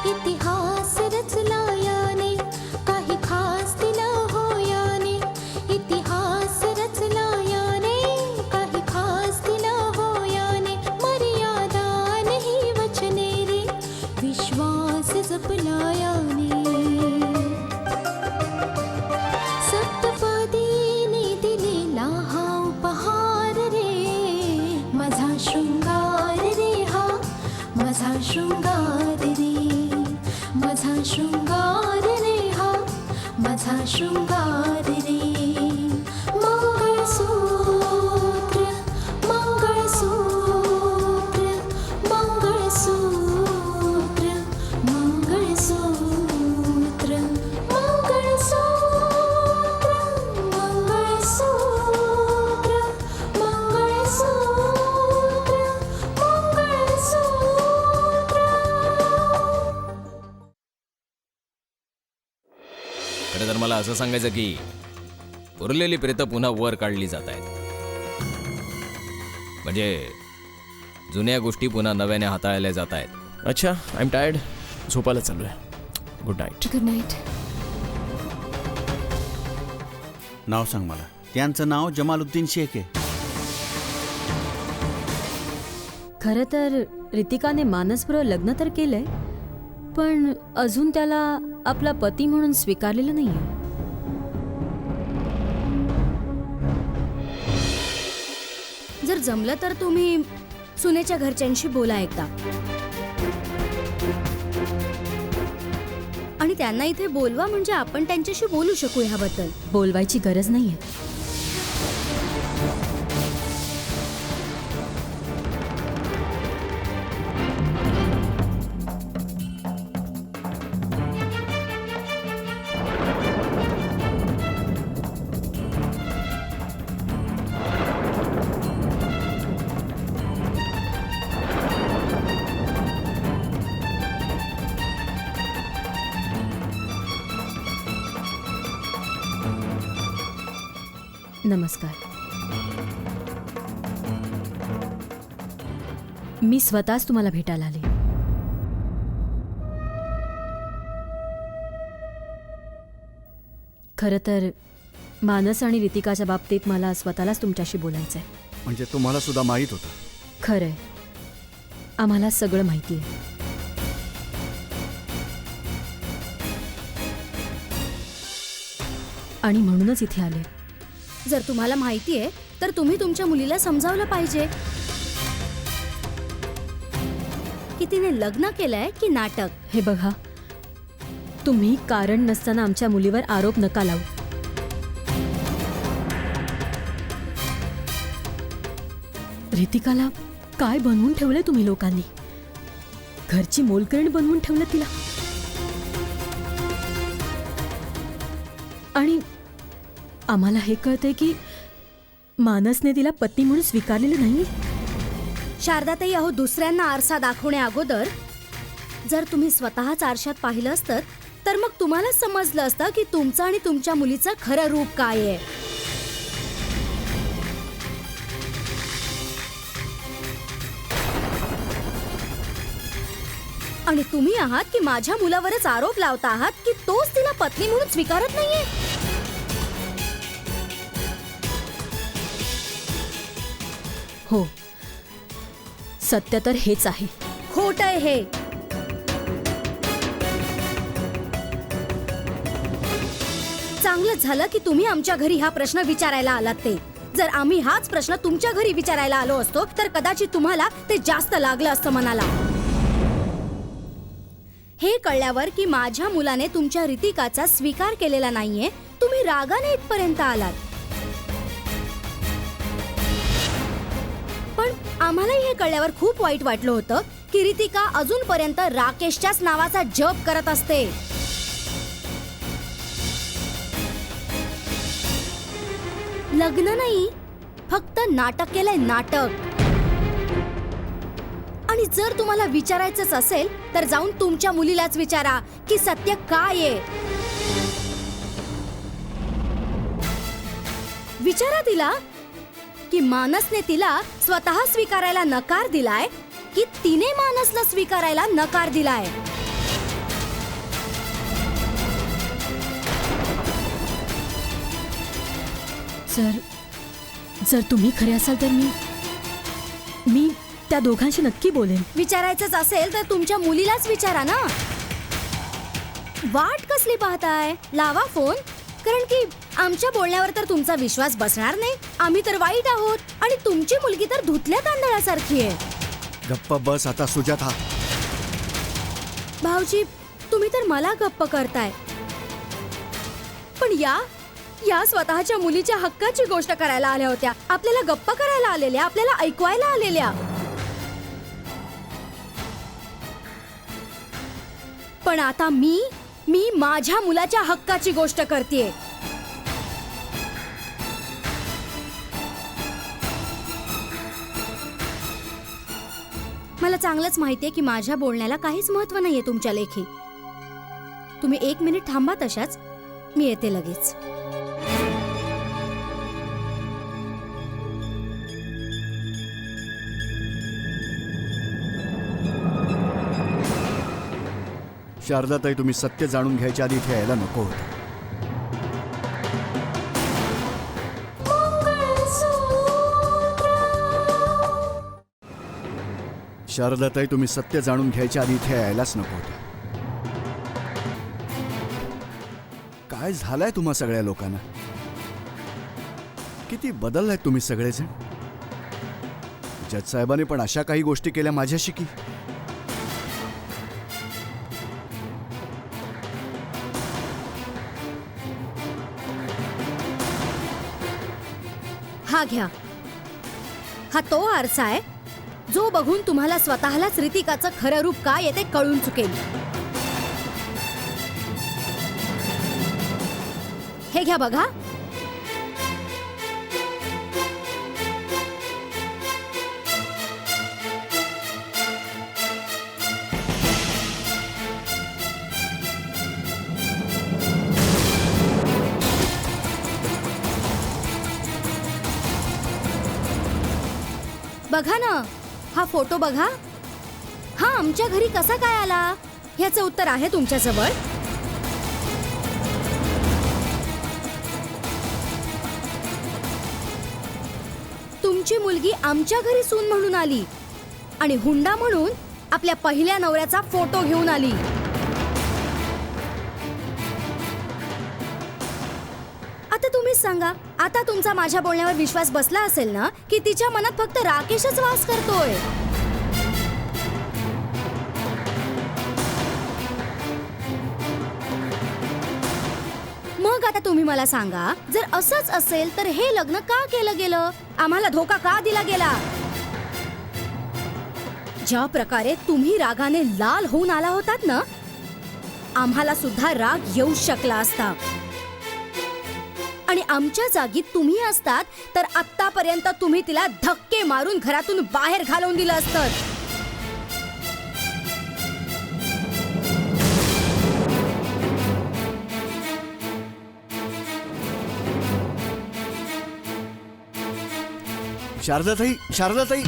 इतिहास रचला याने, काही खास दिलं हो याने. इतिहास रचला याने, काही खास दिलं हो याने. मर्यादा नाही वचने रे, विश्वास जपला याने. सप्तपदीने दिलेला हा उपहार रे, माझा शृंगार रे हा, माझा शृंगार रे. माझा शृंगार रे हा, माझा शृंगार रे. मंगळसूत्र, मंगळसूत्र, मंगळसूत्र, मंगळसूत्र, मंगळसूत्र, मंगळसूत्र, मंगळसूत्र, मंगळसूत्र. खरं तर मला असं सांगायचं की उरलेली प्रेतं पुन्हा वर काढली जात आहेत. म्हणजे जुन्या गोष्टी पुन्हा नव्याने हाताळल्या जात आहेत. अच्छा, आय एम टायर्ड. झोपायला चालू आहे. Good night. Good night. नाव सांग मला. त्यांचं नाव जमालुद्दीन शेख आहे. खरं तर रितिकाने मानसबरोबर लग्न तर केलंय, पण अजून त्याला आपला पती म्हणून स्वीकारलेलं नाहीये. जर जमलं तर तुम्ही सुनेच्या घरच्यांशी बोला एकदा, आणि त्यांना इथे बोलवा म्हणजे आपण त्यांच्याशी बोलू शकू ह्याबद्दल. बोलवायची गरज नाहीये. नमस्कार. मी स्वतःच तुम्हाला भेटायला आले. खरं तर मानस आणि रितिकाच्या बाबतीत मला स्वतःलाच तुमच्याशी बोलायचंय. म्हणजे तुम्हाला सुद्धा माहीत होतं? खरंय, आम्हाला सगळं माहिती आहे. आणि म्हणूनच इथे आले. जर तुम्हाला माहिती आहे तर तुम्ही तुमच्या मुलीला समजावलं पाहिजे की तिने लग्न केलंय की नाटक. हे बघा, तुम्ही कारण नसताना आमच्या मुलीवर आरोप नका लावू. रितिकाला काय बनवून ठेवलंय तुम्ही लोकांनी? घरची मोलकरीण बनवून ठेवलं तिला. आणि आम्हाला हे कळतंय की मानसने तिला पत्नी म्हणून स्वीकारलेलं नाही. शारदाताई, अहो, दुसऱ्यांना आरसा दाखवण्या अगोदर जर तुम्ही स्वतःच आरशात पाहिलं असतं तर मग तुम्हाला समजलं असतं की तुमचं आणि तुमच्या मुलीचं खरं रूप काय आहे. आणि तुम्ही आहात की माझ्या मुलावरच आरोप लावता आहात की तोच तिला पत्नी म्हणून स्वीकारत नाहीये. हो, सत्य तर हेच आहे. खोट आहे हे. चांगलं झालं की तुम्ही आमच्या घरी हा प्रश्न विचारायला आलात. ते जर आम्ही हाच प्रश्न तुमच्या घरी विचारायला आलो असतो तर कदाचित तुम्हाला ते जास्त लागलं असतं मनाला. हे कळल्यावर की माझ्या मुलाने तुमच्या रितिकाचा स्वीकार केलेला नाहीये, तुम्ही रागाने इथपर्यंत आलात. पण आम्हालाही हे कळल्यावर खूप वाईट वाटलं होतं की रितिका अजूनपर्यंत राकेशच्याच नावाचा जप करत असते. लग्न नाही, फक्त नाटक केलंय, नाटक. आणि जर तुम्हाला विचारायचंच असेल तर जाऊन तुमच्या मुलीलाच विचारा की सत्य काय आहे. विचारा तिला की मानसने तिला स्वतः स्वीकारायला नकार दिलाय की तिने मानसला स्वीकारायला नकार दिलाय? जर तुम्ही खरे असाल तर मी त्या दोघांशी नक्की बोलेन. विचारायचंच असेल तर तुमच्या मुलीलाच विचारा ना. वाट कसली पाहताय? लावा फोन. कारण की आमच्या बोलण्यावर तर तुमचा विश्वास बसणार नाही. आम्ही तर वाईट आहोत आणि तुमची मुलगी तर धुतल्या तांदळासारखी आहे. गप्प बस आता सुजाता. भाऊजी, तुम्ही तर मला गप्प करताय, पण या स्वतःच्या मुलीच्या हक्काची गोष्ट करायला आल्या होत्या. आपल्याला गप्प करायला आलेल्या, आपल्याला ऐकवायला आलेल्या. पण आता मी माझ्या मुलाच्या हक्काची गोष्ट करतेय. मला चांगलंच माहितीये की माझ्या बोलण्याला काहीच महत्व नाहीये तुमच्या लेखी. तुम्ही 1 मिनिट थांबा तशाच. मी येते लगेच. शारदाताई, तुम्ही सत्य जाणून घ्यायच्या आधी इथे यायला नको होतं. शारदाताई, तुम्ही सत्य जाणून घ्यायच्या आधी इथे यायलाच नको होतं. काय झालंय तुम्हा सगळ्या लोकांना? किती बदललाय तुम्ही सगळेजण. जज साहेबांनी पण अशा काही गोष्टी केल्या माझ्याशी की हा घ्या. हा तो आरसा आहे जो बघून तुम्हाला स्वतःलाच रितिकाचं खरं रूप काय आहे ते कळून चुकेल. हे घ्या बघा. बघा ना, हा फोटो बघा. हा आमच्या घरी कसा काय आला ह्याचं उत्तर आहे तुमच्याजवळ. तुमची मुलगी आमच्या घरी सून म्हणून आली आणि हुंडा म्हणून आपल्या पहिल्या नवऱ्याचा फोटो घेऊन आली. आता तुम्हीच सांगा, आता तुमचा माझ्या बोलण्यावर विश्वास बसला असेल ना की तिच्या मनात फक्त राकेशच वास करतोय. मग आता तुम्ही मला सांगा, जर असंच असेल तर हे लग्न का केलं गेलं? आम्हाला धोका का दिला गेला? ज्या प्रकारे तुम्ही रागाने लाल होऊन आला होतात ना, आम्हाला सुद्धा राग येऊ शकला असता. आणि आमच्या जागी तुम्ही असतात तर आतापर्यंत तुम्ही तिला धक्के मारून घरातून बाहेर घालवून दिलं असतं. शारदाताई, शारदाताई,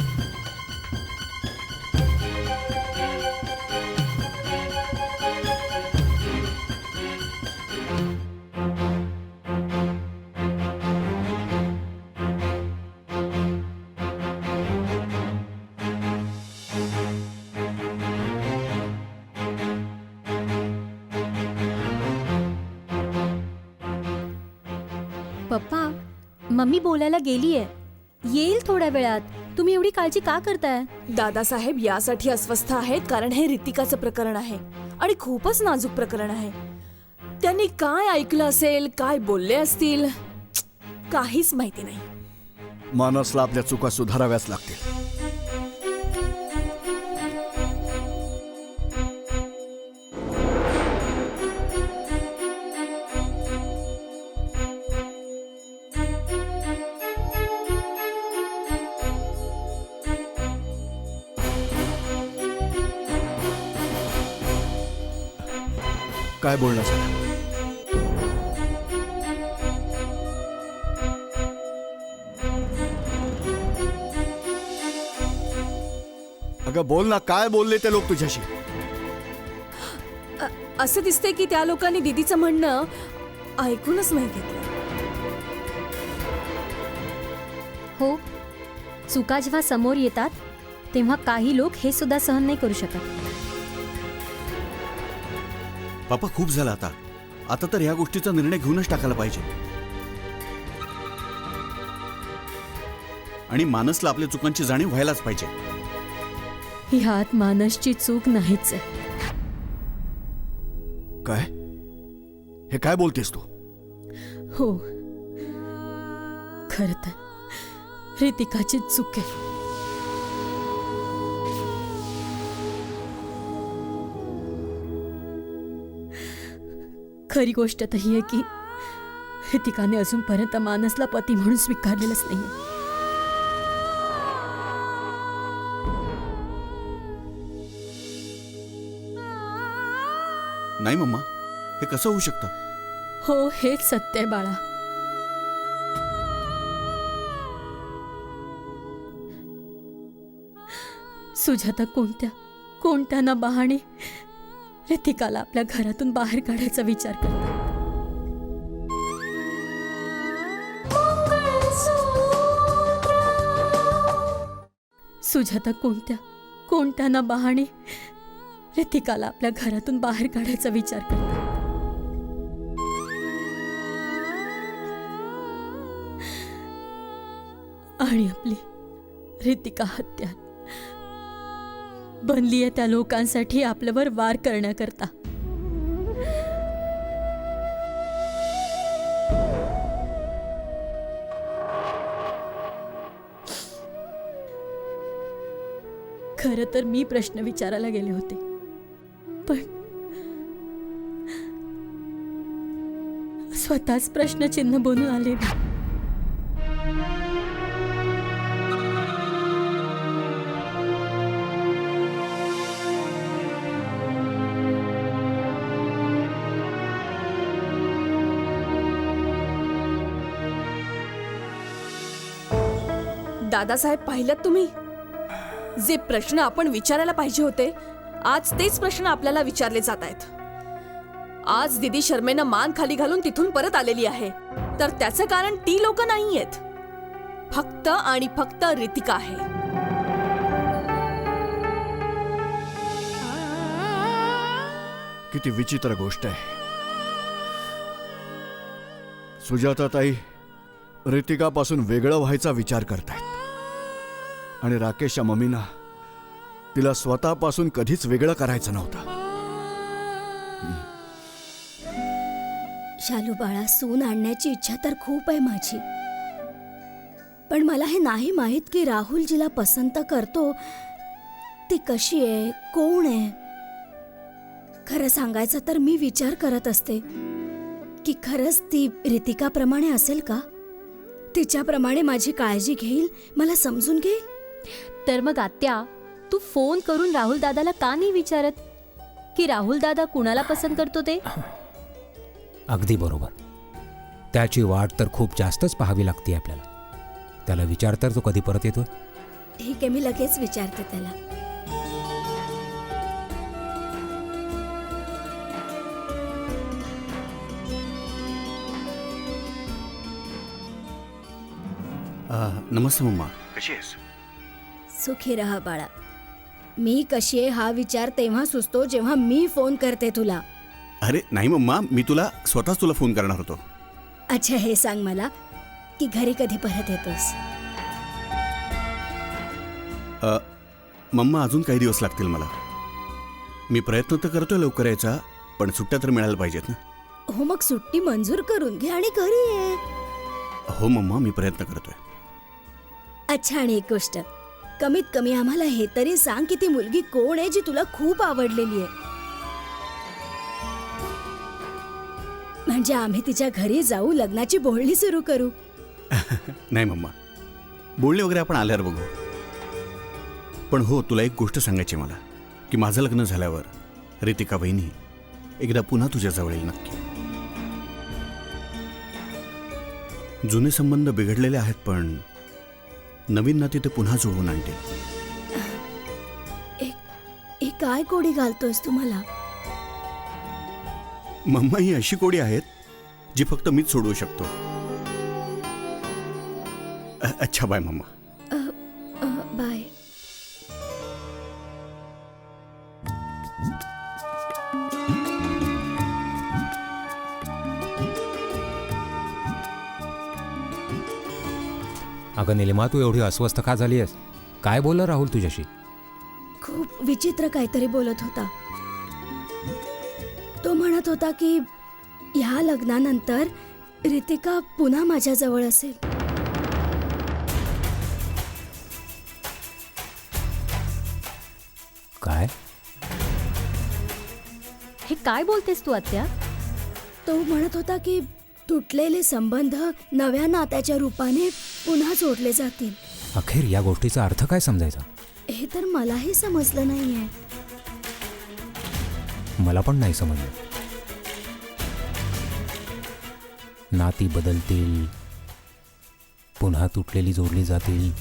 पप्पा, मम्मी बोलायला गेलीये, येईल थोड्या वेळात. तुम्ही एवढी काळजी का करताय? दादासाहेब यासाठी अस्वस्थ आहेत कारण हे रितिकाचं प्रकरण आहे आणि खूपच नाजूक प्रकरण आहे. त्यांनी काय ऐकलं असेल, काय बोलले असतील, काहीच माहिती नाही. मानसला आपल्या चुका सुधाराव्याच लागतील. काय बोलणं झालं? अगं बोल ना, काय बोलले ते लोक तुझ्याशी? असं दिसतंय की त्या लोकांनी दीदीचं म्हणणं ऐकूनच नाही घेतलं. हो, चुका जेव्हा समोर येतात तेव्हा काही लोक हे सुद्धा सहन नाही करू शकत. पापा खूप झालं आता. आता तर ह्या गोष्टीचा निर्णय घेऊनच टाकायला पाहिजे. आणि मानसला आपल्या चुकांची जाणीव व्हायलाच पाहिजे. ह्यात मानसची चूक नाहीच आहे. काय? हे काय बोलतेस तू? हो, खर तर रितिकाची चूक आहे. खरी गोष्ट तर ही आहे की रितिकाने अजूनपर्यंत मानसला पती म्हणून स्वीकारलेलंच नाहीये. नाही मम्मा, हे कसं होऊ शकतं? हो, हेच सत्य आहे बाळा. सुजाता कोणत्या ना बहाणे रितिकाला आपल्या घरातून बाहेर काढायचा विचार करते. सुजाता कोणत्या ना बहाणे रितिकाला आपल्या घरातून बाहेर काढायचा विचार करते. आणि आपली रितिका हत्या बनली आहे त्या लोकांसाठी आपल्यावर वार करण्याकरता. खरं तर मी प्रश्न विचारायला गेले होते, पण स्वतःच प्रश्नचिन्ह बनून आले. दादासाहेब, पाहिलं तुम्ही? जे प्रश्न आपण विचारायला पाहिजे होते, आज तेच प्रश्न आपल्याला विचारले जात आहेत. आज दीदी शर्मेनं मान खाली घालून तिथून परत आलेली आहे, तर त्याचं कारण ती लोक नाहीयेत, फक्त आणि फक्त रितिका आहे. किती विचित्र गोष्ट आहे. सुजाताताई रितिकापासून वेगळं व्हायचा विचार करतायत आणि राकेशच्या मम्मीना तिला स्वतःपासून कधीच वेगळं करायचं नव्हतं. शालू बाळा, सून आणण्याची इच्छा तर खूप आहे माझी, पण मला हे नाही माहित की राहुल जिला पसंत करतो ती कशी आहे, कोण आहे. खरं सांगायचं तर मी विचार करत असते की खरंच ती रितिकाप्रमाणे असेल का, तिच्याप्रमाणे माझी काळजी घेईल, मला समजून घेईल. तर मग आत्या, तू फोन करून राहुल दादाला का नाही विचारत की राहुल दादा कुणाला पसंत करतो ते? अगदी बरोबर. त्याची वाट तर खूप जास्तच पाहावी लागते आपल्याला. त्याला विचार तर तो कधी परत येतो. ठीक आहे, मी लगेच विचारते त्याला. नमस्ते मम्मा, कशी आहेस? सुखी रहा बाळा. मी कशी आहे हा विचार तेव्हा सुचतो जेव्हा मी फोन करते तुला. अरे नाही मम्मा, मी स्वतःच तुला फोन करणार होतो. अच्छा, हे सांग मला की घरी कधी परत येतोस? मम्मा, अजून काही दिवस लागतील मला. मी प्रयत्न तर करतोय लवकर यायचा, पण सुट्ट्या तर मिळायला पाहिजेत ना. हो, मग सुट्टी मंजूर करून घे आणि घरी ये. हो मम्मा, मी प्रयत्न करतोय. अच्छा, आणि एक गोष्ट, कमीत कमी आम्हाला हे तरी सांग की ती मुलगी कोण आहे जी तुला खूप आवडलेली आहे, म्हणजे आम्ही तिच्या घरी जाऊ, लग्नाची बोलणी सुरू करू. नाही मम्मा, बोलणे वगैरे आपण आल्यावर बघू. पण हो, तुला एक गोष्ट सांगायची मला, की माझं लग्न झाल्यावर रितिका बहिणी एकदा पुन्हा तुझ्या जवळ येईल नक्की. जुने संबंध बिघडलेले आहेत, पण नवीन नाती ते पुन्हा जुळवून आणतील. काय कोडी घालतोयस तुम्हाला? मम्मा ही अशी कोडी आहेत जी फक्त मीच सोडवू शकतो. अच्छा बाय मम्मा. बाय. अगं निलिमा, तू एवढी अस्वस्थ का झाली आहेस? काय बोलला राहुल तुझ्याशी? खूप विचित्र काहीतरी बोलत होता. तो म्हणत होता की ह्या लग्नानंतर रितिका पुन्हा माझ्याजवळ असेल. काय? हे काय बोलतेस तू आत्या? तो म्हणत होता की तुटलेले संबंध नव्या नात्याच्या रूपाने पुन्हा जोडले जातील. अखेर या गोष्टीचा अर्थ काय समजायचा? हे तर मलाही समजलं नाहीये. मला पण नाही समजलं. नाती बदलतील, पुन्हा तुटलेली जोडली जातील,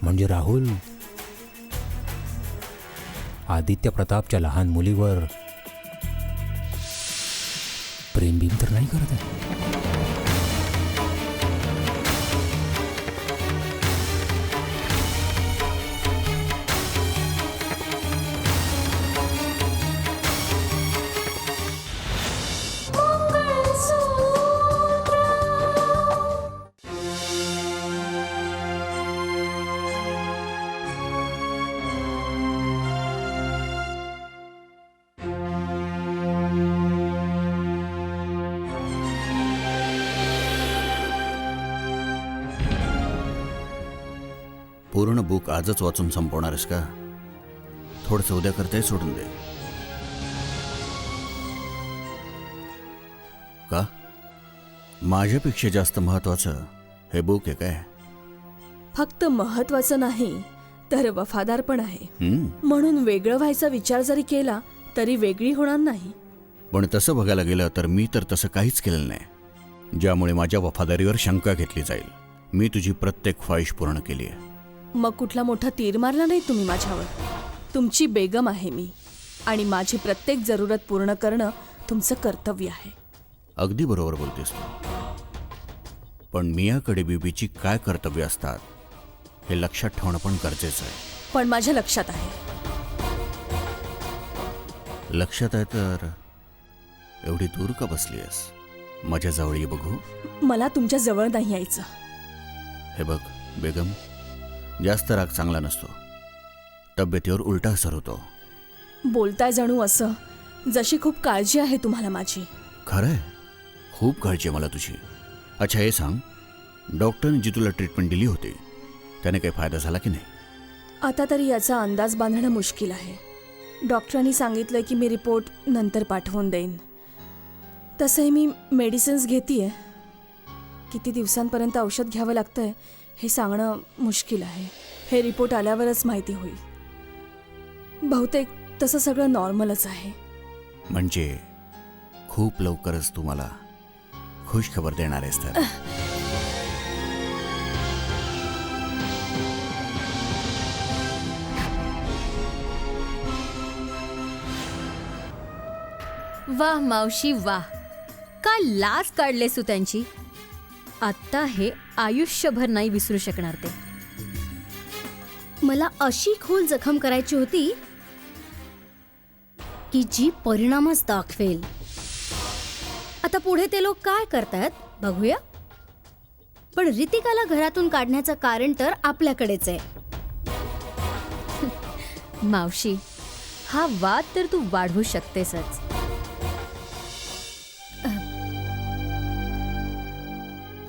म्हणजे राहुल आदित्य प्रतापच्या लहान मुलीवर प्रेम बिम तर नाही करत आहे? पूर्ण बुक आजच वाचून संपवणारस का? थोडंसं उद्या करताय, सोडून दे. का? माझ्यापेक्षा जास्त महत्वाचं हे बुक आहे काय? फक्त महत्वाचं नाही तर वफादार पण आहे. हम्म. म्हणून वेगळं व्हायचा विचार जरी केला तरी वेगळी होणार नाही. पण तसं बघायला गेलं तर मी तर तसं काहीच केलेलं नाही, ज्यामुळे माझ्या वफादारीवर शंका घेतली जाईल. मी तुझी प्रत्येक ख्वाहिश पूर्ण केली आहे. मग कुठला मोठा तीर मारला नाही तुम्ही माझ्यावर. तुमची बेगम आहे मी आणि माझी प्रत्येक जरूरत पूर्ण करणं तुमचं कर्तव्य आहे. अगदी बरोबर बोलतेस तू. पण मियाकडे बीबीची काय कर्तव्य असतात हे लक्षात ठेवणं पण गरजेचं आहे. पण माझ्या लक्षात आहे. लक्षात आहे तर एवढी दूर का बसली आहेस? माझ्या जवळ ये बघू. मला तुमच्या जवळ नाही यायचं. हे बघ बेगम, जास्त राग चांगला नसतो. तब्येतीवर उलटा असर होतो. बोलताय जणू असं जशी खूप काळजी आहे तुम्हाला माझी. खरंय, खूप काळजी आहे मला तुझी. अच्छा हे सांग, डॉक्टरने जी तुला ट्रीटमेंट दिली होती त्याने काही फायदा झाला की नाही? आता तरी याचा अंदाज बांधणं मुश्किल आहे. डॉक्टरांनी सांगितलं की मी रिपोर्ट नंतर पाठवून देईन. तसंही मी मेडिसिन्स घेतेय. किती दिवसांपर्यंत औषध घ्यावं लागतंय हे सांगणं मुश्किल आहे. हे रिपोर्ट आल्यावरच माहिती होईल. बहुतेक तसं सगळं नॉर्मलच आहे. म्हणजे खूप लवकरच तू मला खुश खबर देणार आहेस तर? वाह मावशी वाह, काय लाज काढलेस तू त्यांची. आत्ता हे आयुष्यभर नाही विसरू शकणार ते. मला अशी खोल जखम करायची होती की जी परिणामच दाखवेल. आता पुढे ते लोक काय करतायत बघूया. पण रितिकाला घरातून काढण्याचं कारण तर आपल्याकडेच आहे. मावशी, हा वाद तर तू वाढवू शकतेसच.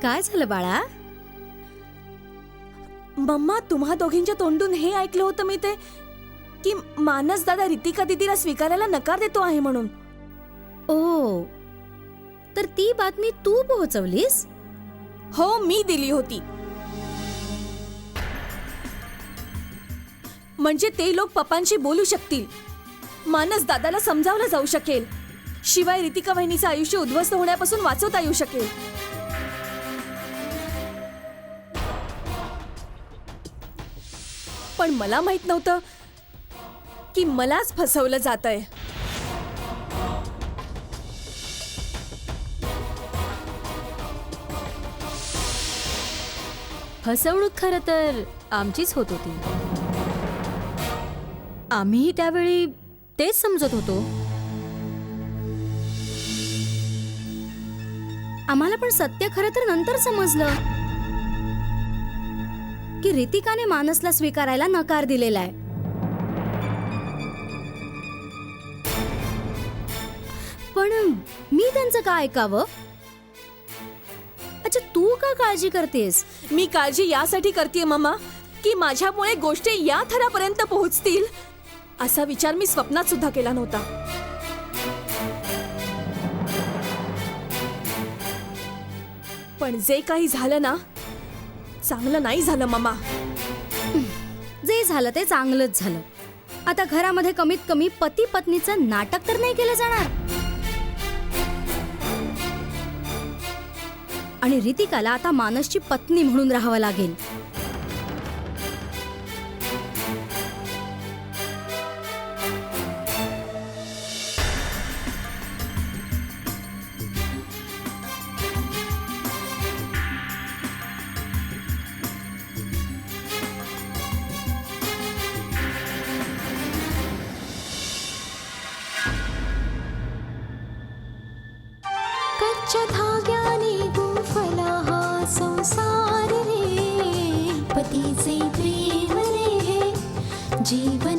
काय झालं बाळा? मम्मा, तुम्हा दोघींच्या तोंडून हे ऐकलं होतं मी ते की मानस दादा रितिका दीदीला स्वीकारायला नकार देतो आहे म्हणून. ओ, तर ती बातमी तू पोहोचवलीस? हो, मी दिली होती. म्हणजे ते लोक पप्पांशी बोलू शकतील, मानस दादाला समजावलं जाऊ शकेल, शिवाय रितिका वहिनीचं आयुष्य उद्ध्वस्त होण्यापासून वाचवता येऊ शकेल. पण मला माहित नव्हतं की मलाच फसवलं जातंय. फसवणूक खरं तर आमचीच होत होती. आम्हीही त्यावेळी तेच समजत होतो. आम्हाला पण सत्य खरं तर नंतर समजलं की रितिकाने मानसला स्वीकारायला नकार दिलेला आहे. पण मी त्यांचं का ऐकावं? अच्छा, तू का काळजी करतेस? मी काळजी यासाठी करतेय मम्मा की माझ्यामुळे गोष्टी या थरापर्यंत पोहोचतील असा विचार मी स्वप्नात सुद्धा केला नव्हता. पण जे काही झालं ना, चांगलं नाही झालं मम्मा. जे झालं ते चांगलंच झालं. आता घरामध्ये कमीत कमी पती पत्नीचं नाटक तर नाही केलं जाणार. आणि रितिकाला आता मानसची पत्नी म्हणून राहावं लागेल. कच्च्या धाग्याने गुंफला हा संसार रे, पतीचे प्रेम रे हे जीवन